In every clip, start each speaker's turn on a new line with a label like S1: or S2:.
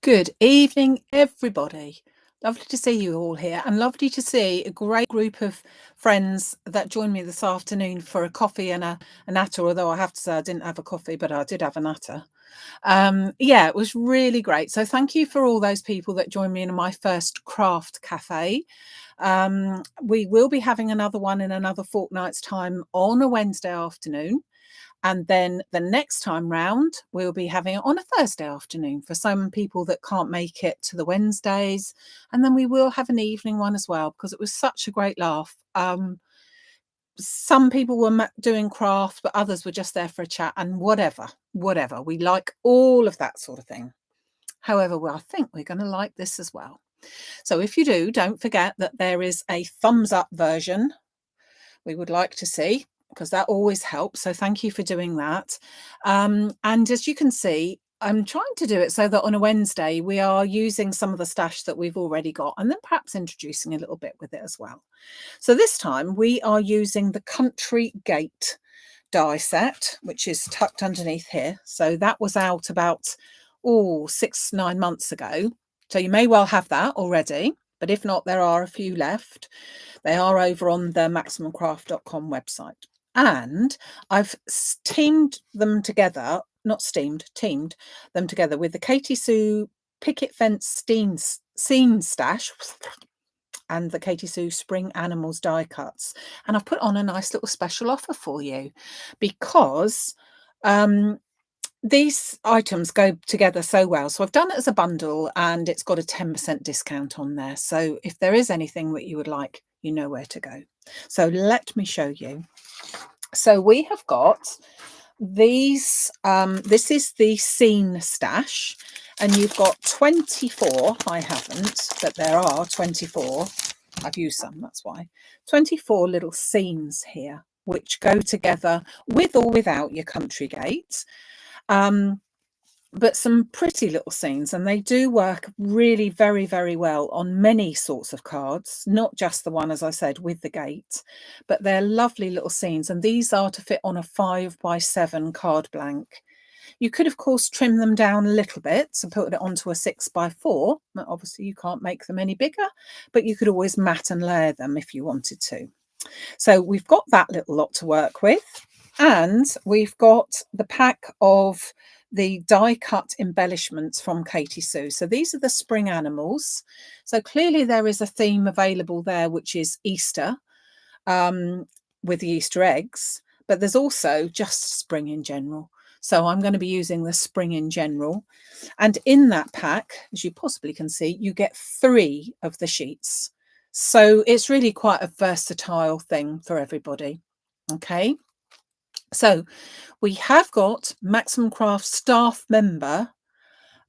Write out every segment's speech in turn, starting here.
S1: Good evening, everybody. Lovely to see you all here, and lovely to see a great group of friends that joined me this afternoon for a coffee and a natter. Although I have to say I didn't have a coffee, but I did have a natter. Yeah, it was really great. So thank you for all those people that joined me in my first craft cafe. We will be having another one in another fortnight's time on a Wednesday afternoon. And then the next time round, we'll be having it on a Thursday afternoon for some people that can't make it to the Wednesdays. And then we will have an evening one as well, because it was such a great laugh. Some people were doing craft, but others were just there for a chat and whatever. We like all of that sort of thing. However, I think we're going to like this as well. So if you do, don't forget that there is a thumbs up version we would like to see, because that always helps. So thank you for doing that. And as you can see, I'm trying to do it so that on a Wednesday we are using some of the stash that we've already got, and then perhaps introducing a little bit with it as well. So this time we are using the Country Gate die set, which is tucked underneath here. So that was out about 6-9 months ago. So you may well have that already, but if not, there are a few left. They are over on the maximumcraft.com website. And I've teamed them together with the Katie Sue Picket Fence Scene Stash and the Katie Sue Spring Animals die cuts. And I've put on a nice little special offer for you, because these items go together so well. So I've done it as a bundle, and it's got a 10% discount on there. So if there is anything that you would like, you know where to go. So let me show you. So we have got these. This is the scene stash, and you've got 24. I haven't, but there are 24. I've used some, that's why. 24 little scenes here, which go together with or without your country gate. But some pretty little scenes, and they do work really very, very well on many sorts of cards, not just the one, as I said, with the gate, but they're lovely little scenes, and these are to fit on a 5x7 card blank. You could, of course, trim them down a little bit and put it onto a 6x4. Obviously, you can't make them any bigger, but you could always mat and layer them if you wanted to. So we've got that little lot to work with, and we've got the pack of the die cut embellishments from Katie Sue. So these are the spring animals. So clearly there is a theme available there, which is Easter, with the Easter eggs, but there's also just spring in general. So I'm going to be using the spring in general. And in that pack, as you possibly can see, you get 3 of the sheets. So it's really quite a versatile thing for everybody. Okay. So we have got Maximum Craft staff member,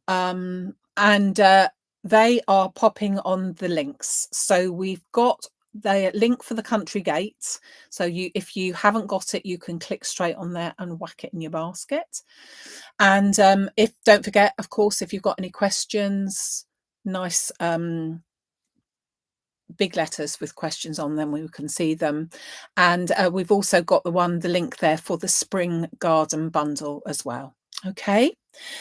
S1: and they are popping on the links. So we've got the link for the country gates. So if you haven't got it, you can click straight on there and whack it in your basket. And don't forget, of course, if you've got any questions, nice big letters with questions on them, we can see them. And we've also got the link there for the spring garden bundle as well. Okay,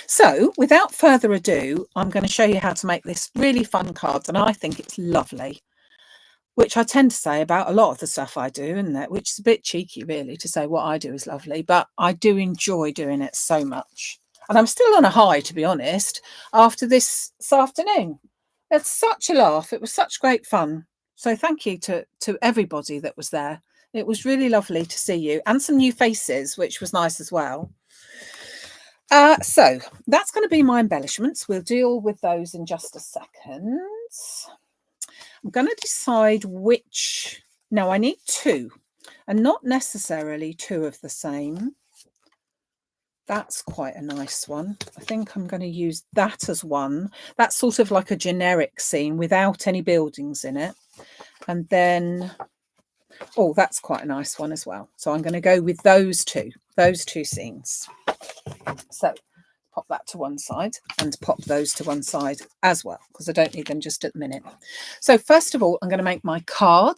S1: so without further ado, I'm going to show you how to make this really fun card, and I think it's lovely, which I tend to say about a lot of the stuff I do, isn't it? Which is a bit cheeky, really, to say what I do is lovely, but I do enjoy doing it so much. And I'm still on a high, to be honest, after this afternoon. It's such a laugh. It was such great fun. So thank you to everybody that was there. It was really lovely to see you, and some new faces, which was nice as well. So that's going to be my embellishments. We'll deal with those in just a second. I'm going to decide which. No, I need 2, and not necessarily 2 of the same. That's quite a nice one. I think I'm going to use that as one. That's sort of like a generic scene without any buildings in it. And then, that's quite a nice one as well. So I'm going to go with those two scenes. So pop that to one side and pop those to one side as well, because I don't need them just at the minute. So first of all, I'm going to make my card,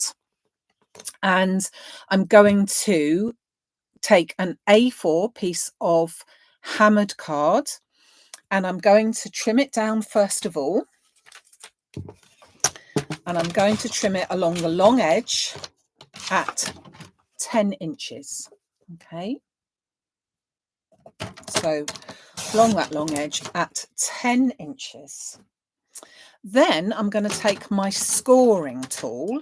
S1: and I'm going to take an A4 piece of hammered card, and I'm going to trim it down first of all. And I'm going to trim it along the long edge at 10 inches. Okay. So along that long edge at 10 inches. Then I'm going to take my scoring tool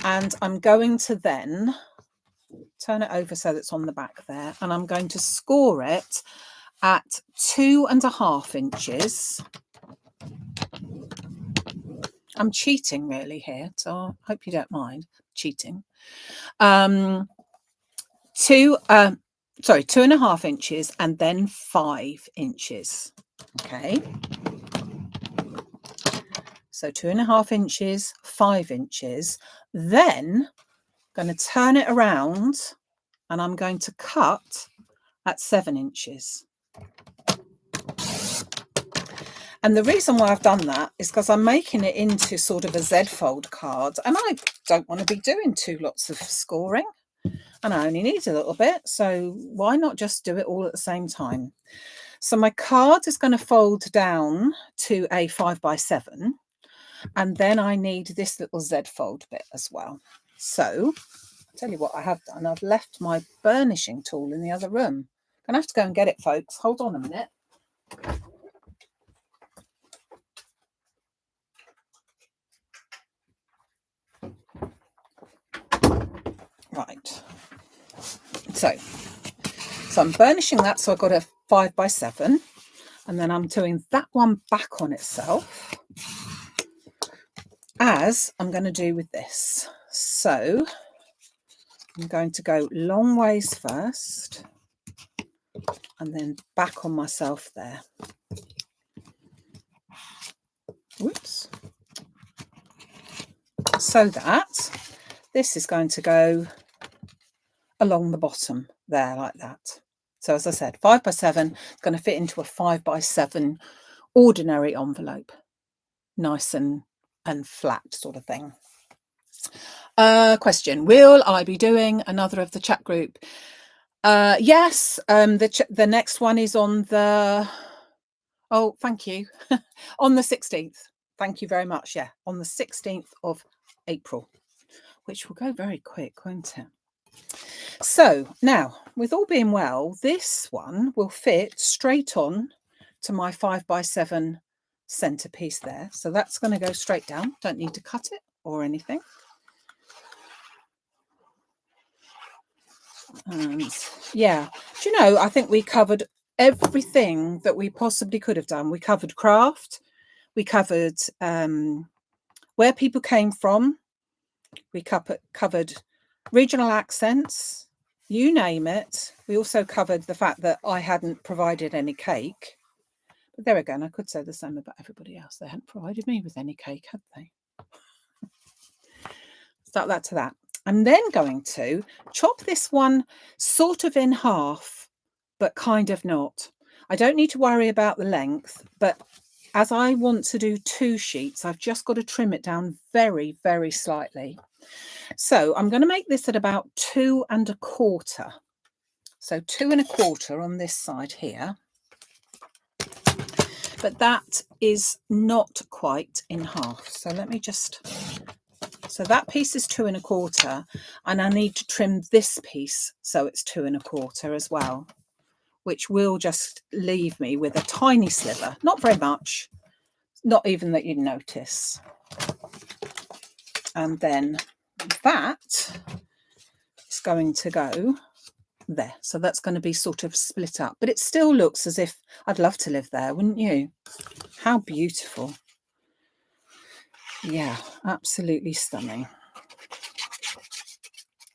S1: and I'm going to then turn it over so that's on the back there, and I'm going to score it at 2.5 inches. I'm cheating really here, so I hope you don't mind cheating. 2.5 inches and then 5 inches. Okay. So 2.5 inches, 5 inches. Then I'm going to turn it around and I'm going to cut at 7 inches. And the reason why I've done that is because I'm making it into sort of a Z-fold card, and I don't want to be doing 2 lots of scoring, and I only need a little bit, so why not just do it all at the same time? So my card is going to fold down to a 5x7, and then I need this little Z-fold bit as well. So I'll tell you what I have done. I've left my burnishing tool in the other room. I'm going to have to go and get it, folks. Hold on a minute. Right. So I'm burnishing that. So I've got a 5x7, and then I'm doing that one back on itself, as I'm going to do with this. So I'm going to go long ways first and then back on myself there. Whoops. So that this is going to go along the bottom there like that. So as I said, 5x7 is going to fit into a 5x7 ordinary envelope. Nice and flat sort of thing. Question: will I be doing another of the chat group? Yes. The next one is on the, oh, thank you, on the 16th. Thank you very much. Yeah, on the 16th of April, which will go very quick, won't it? So now, with all being well, this one will fit straight on to my 5x7 centerpiece there. So that's going to go straight down. Don't need to cut it or anything. And yeah, do you know, I think we covered everything that we possibly could have done. We covered craft, we covered where people came from, we covered regional accents, you name it. We also covered the fact that I hadn't provided any cake. But there again, I could say the same about everybody else. They hadn't provided me with any cake, had they? Start that to that. I'm then going to chop this one sort of in half, but kind of not. I don't need to worry about the length, but as I want to do 2 sheets, I've just got to trim it down very, very slightly. So I'm going to make this at about 2.25. So 2.25 on this side here. But that is not quite in half. So let me just... So that piece is 2.25, and I need to trim this piece so it's 2.25 as well, which will just leave me with a tiny sliver. Not very much, not even that you'd notice. And then that is going to go there. So that's going to be sort of split up, but it still looks as if I'd love to live there, wouldn't you? How beautiful. Yeah, absolutely stunning.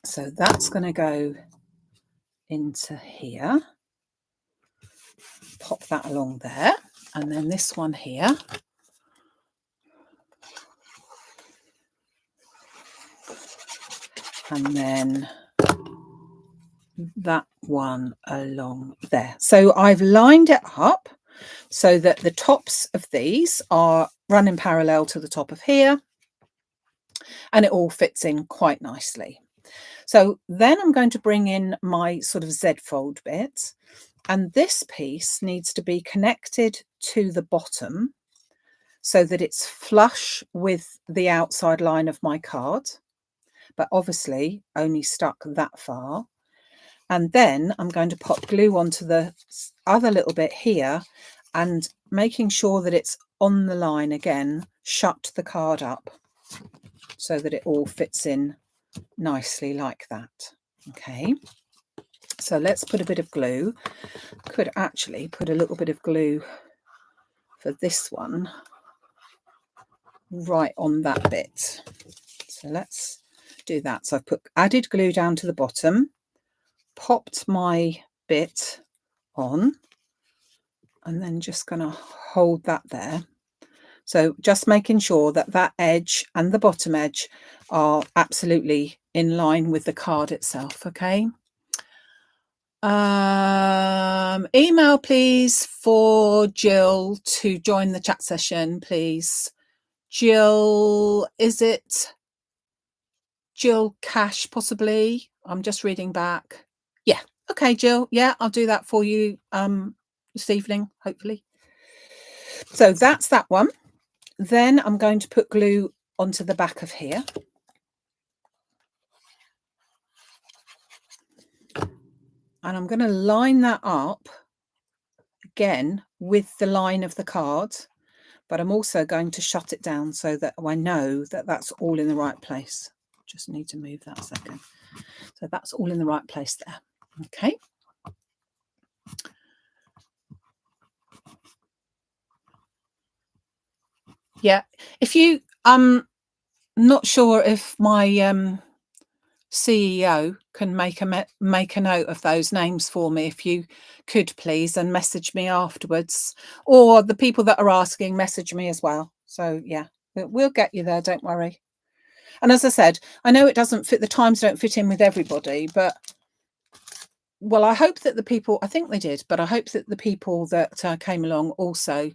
S1: So that's going to go into here. Pop that along there. And then this one here. And then that one along there. So I've lined it up so that the tops of these are running parallel to the top of here, and it all fits in quite nicely. So then I'm going to bring in my sort of Z-fold bit, And this piece needs to be connected to the bottom so that it's flush with the outside line of my card, but obviously only stuck that far. And then I'm going to pop glue onto the other little bit here and making sure that it's on the line again, shut the card up so that it all fits in nicely like that. Okay, so let's put a bit of glue. Could actually put a little bit of glue for this one right on that bit. So let's do that. So I've added glue down to the bottom, popped my bit on, and then just going to hold that there. So just making sure that that edge and the bottom edge are absolutely in line with the card itself. Okay. Email please for Jill to join the chat session, please. Jill, is it Jill Cash possibly? I'm just reading back. Yeah. Okay, Jill. Yeah, I'll do that for you this evening, hopefully. So that's that one. Then I'm going to put glue onto the back of here. And I'm going to line that up again with the line of the card, but I'm also going to shut it down so that I know that that's all in the right place. Just need to move that a second. So that's all in the right place there. Okay. Yeah. If you, I'm not sure if my CEO can make a note of those names for me, if you could please, and message me afterwards, or the people that are asking message me as well. So yeah, we'll get you there, don't worry. And as I said, I know it doesn't fit, the times don't fit in with everybody, but well, I hope that the people, I think they did, but I hope that the people that came along also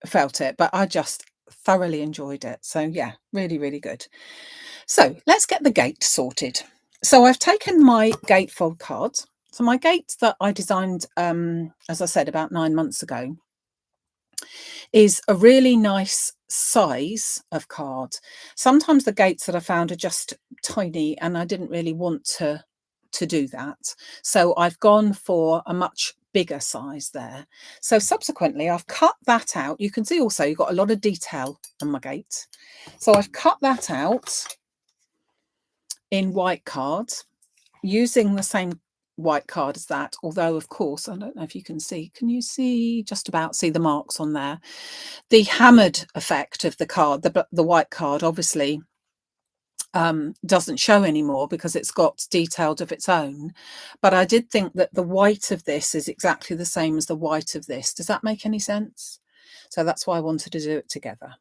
S1: felt it, but I just thoroughly enjoyed it. So yeah, really, really good. So let's get the gate sorted. So I've taken my gatefold cards. So my gate that I designed, as I said, about 9 months ago, is a really nice size of card. Sometimes the gates that I found are just tiny and I didn't really want to do that. So I've gone for a much bigger size there. So subsequently I've cut that out. You can see also you've got a lot of detail on my gate. So I've cut that out in white cards using the same white card as that, although of course I don't know if you can you see just about see the marks on there. The hammered effect of the card, the white card obviously doesn't show anymore because it's got detailed of its own, but I did think that the white of this is exactly the same as the white of this. Does that make any sense? So that's why I wanted to do it together.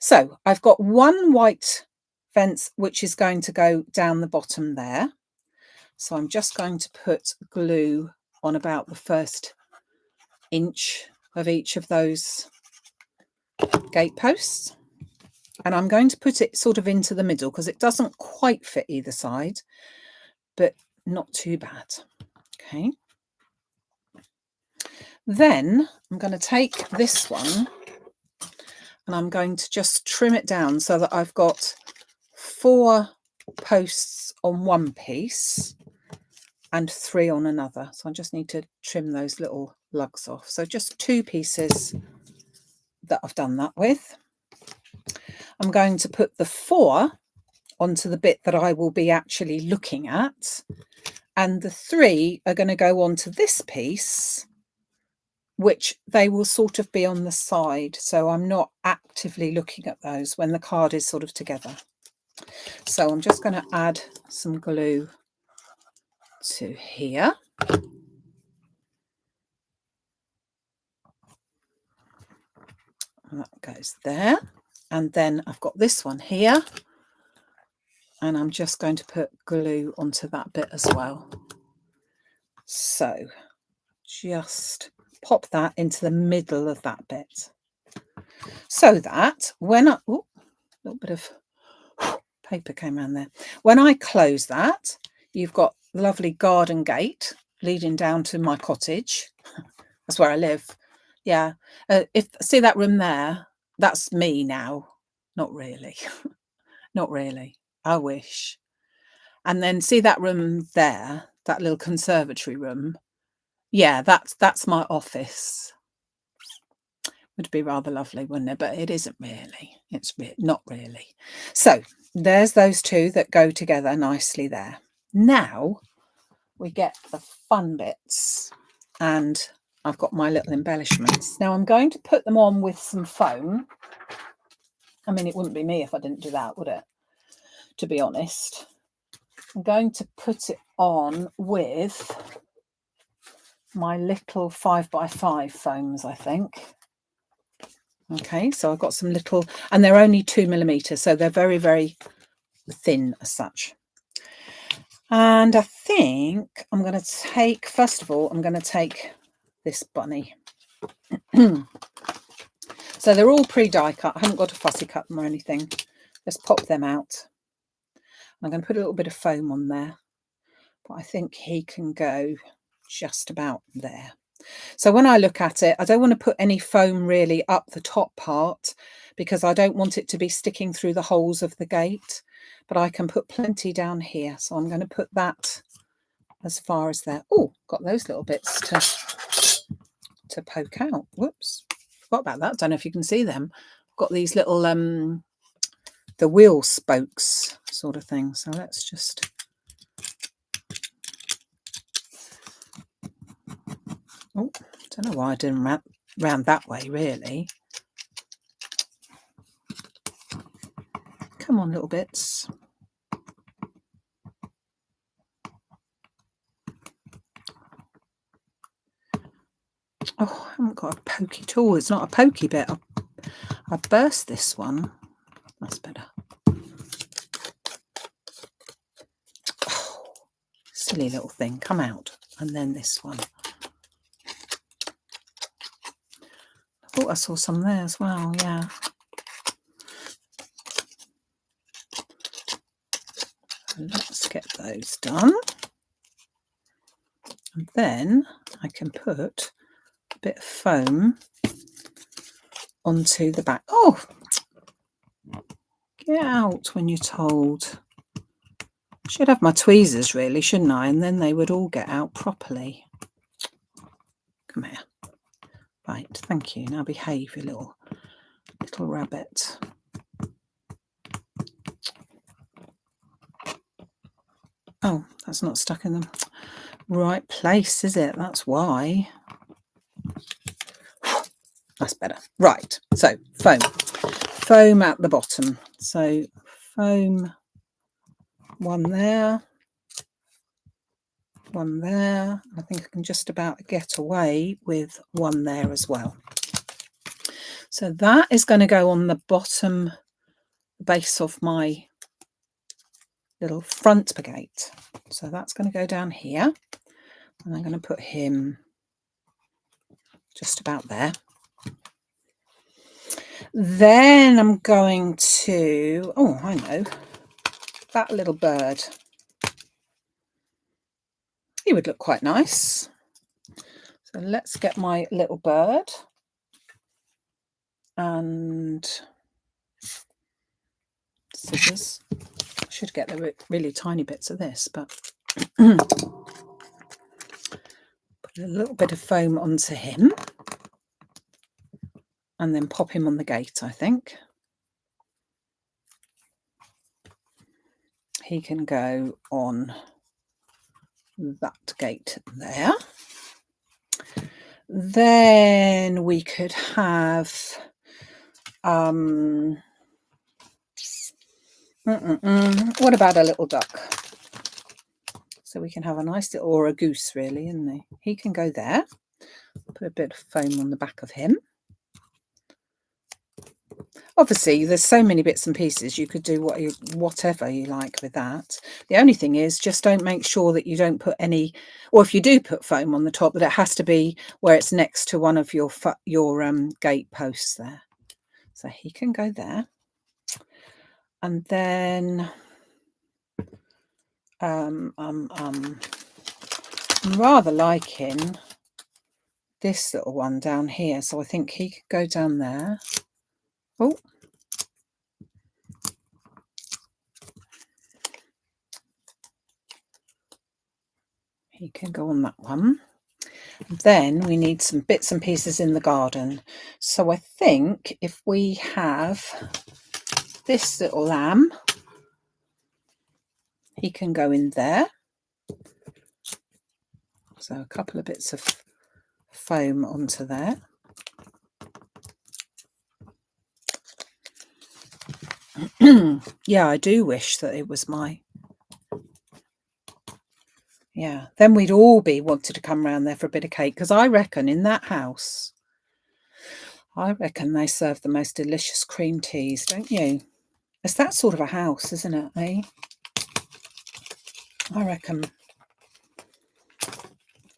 S1: So I've got one white fence which is going to go down the bottom there. So I'm just going to put glue on about the first inch of each of those gate posts. And I'm going to put it sort of into the middle because it doesn't quite fit either side, but not too bad. Okay. Then I'm going to take this one and I'm going to just trim it down so that I've got 4 posts on one piece and 3 on another. So I just need to trim those little lugs off. So just 2 pieces that I've done that with. I'm going to put the 4 onto the bit that I will be actually looking at, and the 3 are going to go onto this piece, which they will sort of be on the side, so I'm not actively looking at those when the card is sort of together. So I'm just going to add some glue to here. And that goes there. And then I've got this one here, and I'm just going to put glue onto that bit as well. So just pop that into the middle of that bit so that when I, oh, a little bit of paper came around there. When I close that, you've got the lovely garden gate leading down to my cottage. That's where I live. Yeah. See that room there? That's me now. Not really. Not really. I wish. And then see that room there, that little conservatory room? Yeah, that's my office. Would be rather lovely, wouldn't it? But it isn't really. It's not really. So there's those two that go together nicely there. Now we get the fun bits, and I've got my little embellishments. Now I'm going to put them on with some foam. I mean, it wouldn't be me if I didn't do that, would it? To be honest. I'm going to put it on with my little 5x5 foams, I think. Okay, so I've got some little, and they're only 2mm, so they're very, very thin as such. And I think I'm going to take, first of all, I'm going to take this bunny. So they're all pre-die cut. I haven't got to fussy cut them or anything. Just pop them out. I'm going to put a little bit of foam on there, but I think he can go just about there. So when I look at it, I don't want to put any foam really up the top part because I don't want it to be sticking through the holes of the gate, but I can put plenty down here. So I'm going to put that as far as there. Oh, got those little bits to poke out. Whoops, forgot about that. Don't know if you can see them. Got these little the wheel spokes sort of thing. So let's just oh, don't know why I didn't round that way really. Come on, little bits. Oh, I haven't got a pokey tool. It's not a pokey bit. I burst this one. That's better. Oh, silly little thing. Come out. And then this one. I thought I saw some there as well. Yeah. Let's get those done. And then I can put a bit of foam onto the back. Oh, get out when you're told. Should have my tweezers really, shouldn't I? And then they would all get out properly. Come here. Right, thank you. Now behave, you little rabbit. Oh, that's not stuck in the right place, is it? That's why. That's better. Right, so foam at the bottom. So foam, one there. I think I can just about get away with one there as well. So that is going to go on the bottom base of my little front gate. So that's going to go down here. And I'm going to put him just about there. Then I'm going to, oh, I know, that little bird. He would look quite nice. So let's get my little bird and scissors. I should get the really tiny bits of this, but put a little bit of foam onto him and then pop him on the gate, I think. He can go on that gate there. Then we could have what about a little duck? So we can have a nice little, or a goose really, isn't he? He can go there. Put a bit of foam on the back of him. Obviously, there's so many bits and pieces. You could do whatever you like with that. The only thing is just don't make sure that you don't put any, or if you do put foam on the top, that it has to be where it's next to one of your gate posts there. So he can go there. And then I'm rather liking this little one down here, so I think he could go down there. Oh, he can go on that one. Then we need some bits and pieces in the garden. So I think if we have this little lamb, he can go in there. So a couple of bits of foam onto there. Yeah, I do wish that it was my... Yeah, then we'd all be wanted to come round there for a bit of cake, because I reckon in that house, I reckon they serve the most delicious cream teas, don't you? It's that sort of a house, isn't it, eh? I reckon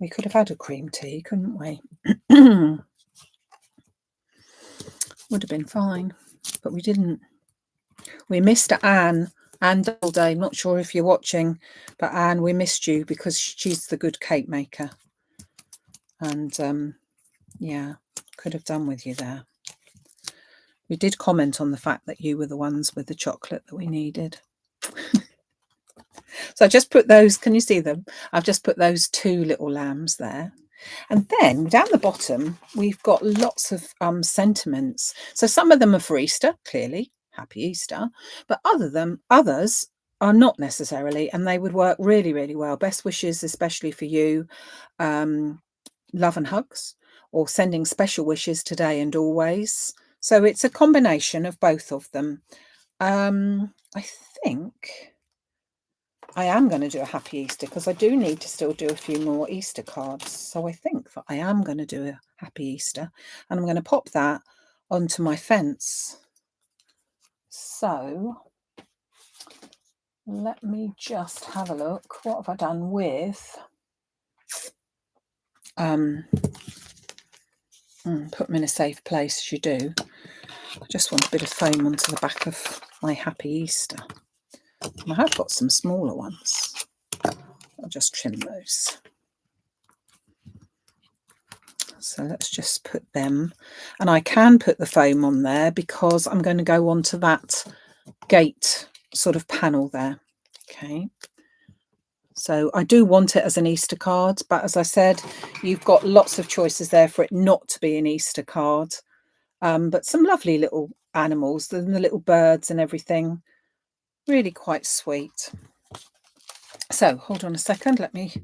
S1: we could have had a cream tea, couldn't we? Would have been fine, but we didn't. We missed Anne Doubleday. Not sure if you're watching, but Anne, we missed you because she's the good cake maker. And yeah, could have done with you there. We did comment on the fact that you were the ones with the chocolate that we needed. So I just put those, can you see them? I've just put those two little lambs there. And then down the bottom, we've got lots of sentiments. So some of them are for Easter, clearly, Happy Easter, but others are not necessarily, and they would work really, really well. Best wishes, especially for you, love and hugs, or sending special wishes today and always. So it's a combination of both of them. I think I am going to do a Happy Easter because I do need to still do a few more Easter cards. So I think that I am going to do a Happy Easter, and I'm going to pop that onto my fence. So let me just have a look. What have I done with... put them in a safe place, as you do. I just want a bit of foam onto the back of my Happy Easter. And I have got some smaller ones. I'll just trim those. So let's just put them, and I can put the foam on there because I'm going to go onto that gate sort of panel there. Okay. So I do want it as an Easter card, but as I said, you've got lots of choices there for it not to be an Easter card. But some lovely little animals, and the little birds and everything. Really quite sweet. So hold on a second, let me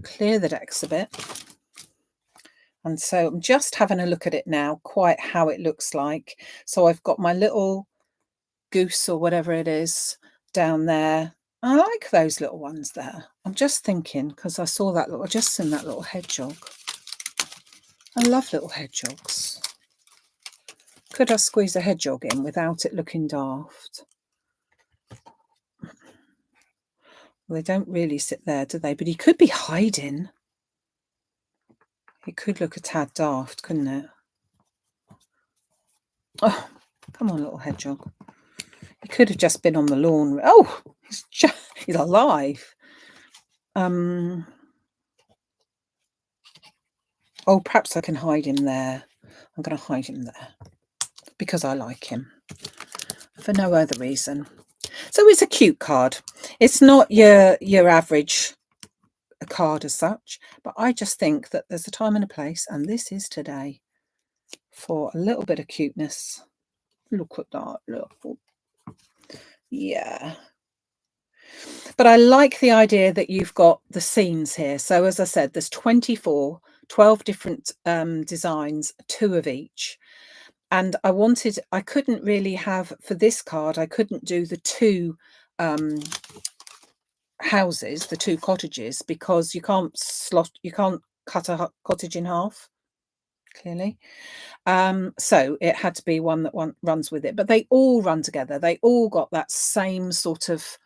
S1: clear the decks a bit. And so I'm just having a look at it now, quite how it looks like. So I've got my little goose or whatever it is down there. I like those little ones there. I'm just thinking, because I saw that little, just seen that little hedgehog. I love little hedgehogs. Could I squeeze a hedgehog in without it looking daft? Well, they don't really sit there, do they? But he could be hiding. It could look a tad daft, couldn't it? Oh, come on, little hedgehog. He could have just been on the lawn. Oh, he's alive. Oh, perhaps I can hide him there. I'm going to hide him there because I like him for no other reason. So it's a cute card. It's not your average card as such, but I just think that there's a time and a place, and this is today, for a little bit of cuteness. Look at that. Look. Yeah. But I like the idea that you've got the scenes here. So as I said, there's 12 different designs, 2 of each. And I couldn't really have, for this card, I couldn't do the 2 houses, the 2 cottages, because you can't cut a cottage in half, clearly. So it had to be one that runs with it, but they all run together. They all got that same sort of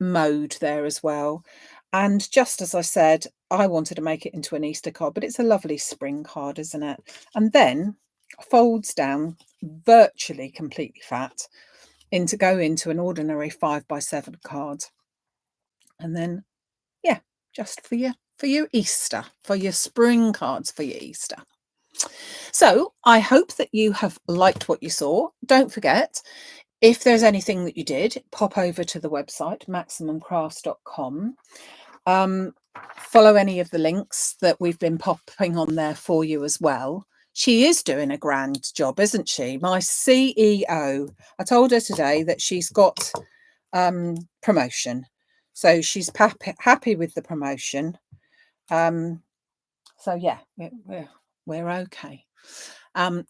S1: mode there as well. And just as I said, I wanted to make it into an Easter card, but it's a lovely spring card, isn't it? And then folds down virtually completely flat go into an ordinary 5x7 card. And then, yeah, just for your for your Easter, for your spring cards for your Easter. So I hope that you have liked what you saw. Don't forget, if there's anything that you did, pop over to the website, maximumcrafts.com. Follow any of the links that we've been popping on there for you as well. She is doing a grand job, isn't she? My CEO. I told her today that she's got promotion. So she's happy with the promotion. So yeah, we're okay.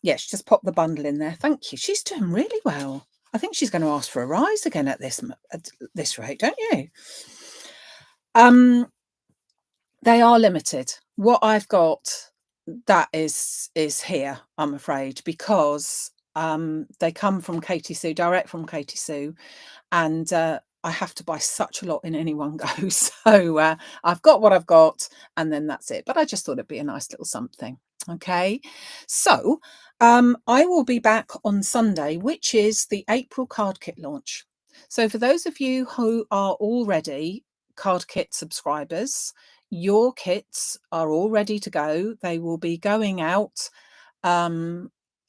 S1: Yes, just pop the bundle in there. Thank you. She's doing really well. I think she's going to ask for a rise again at this rate, don't you? They are limited. What I've got, that is here, I'm afraid, because they come from Katie Sue, direct from Katie Sue, and I have to buy such a lot in any one go. So I've got what I've got, and then that's it. But I just thought it'd be a nice little something. Okay, so I will be back on Sunday, which is the April card kit launch. So for those of you who are already card kit subscribers, your kits are all ready to go. They will be going out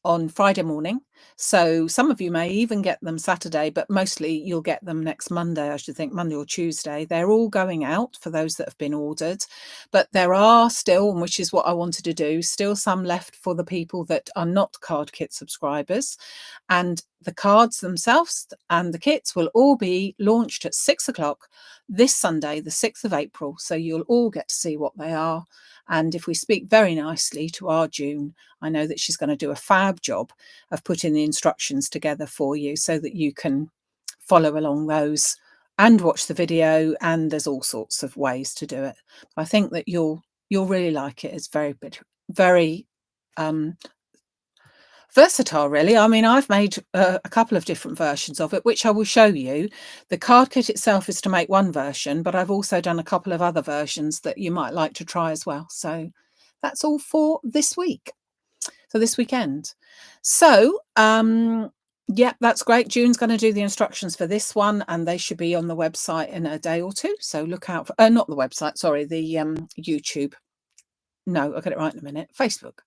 S1: on Friday morning. So some of you may even get them Saturday, but mostly you'll get them next Monday, I should think, Monday or Tuesday. They're all going out for those that have been ordered, but there are still, which is what I wanted to do, still some left for the people that are not card kit subscribers. And the cards themselves and the kits will all be launched at 6 o'clock this Sunday, the 6th of April. So you'll all get to see what they are. And if we speak very nicely to our June, I know that she's going to do a fab job of putting the instructions together for you so that you can follow along those and watch the video. And there's all sorts of ways to do it. I think that you'll really like it. It's very versatile, really. I mean, I've made a couple of different versions of it, which I will show you. The card kit itself is to make one version, but I've also done a couple of other versions that you might like to try as well. So that's all for this week. So this weekend. So, yeah, that's great. June's going to do the instructions for this one, and they should be on the website in a day or two. So look out for, not the website, sorry, the YouTube. No, I'll get it right in a minute. Facebook.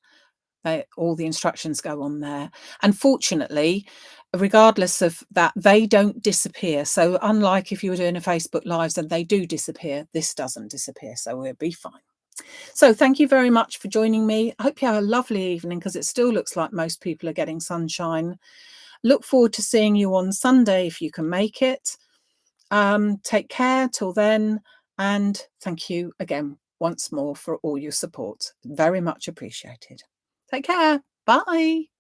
S1: All the instructions go on there. And fortunately, regardless of that, they don't disappear. So unlike if you were doing a Facebook Lives and they do disappear, this doesn't disappear. So we'll be fine. So thank you very much for joining me. I hope you have a lovely evening, because it still looks like most people are getting sunshine. Look forward to seeing you on Sunday if you can make it. Take care till then. And thank you again once more for all your support. Very much appreciated. Take care. Bye.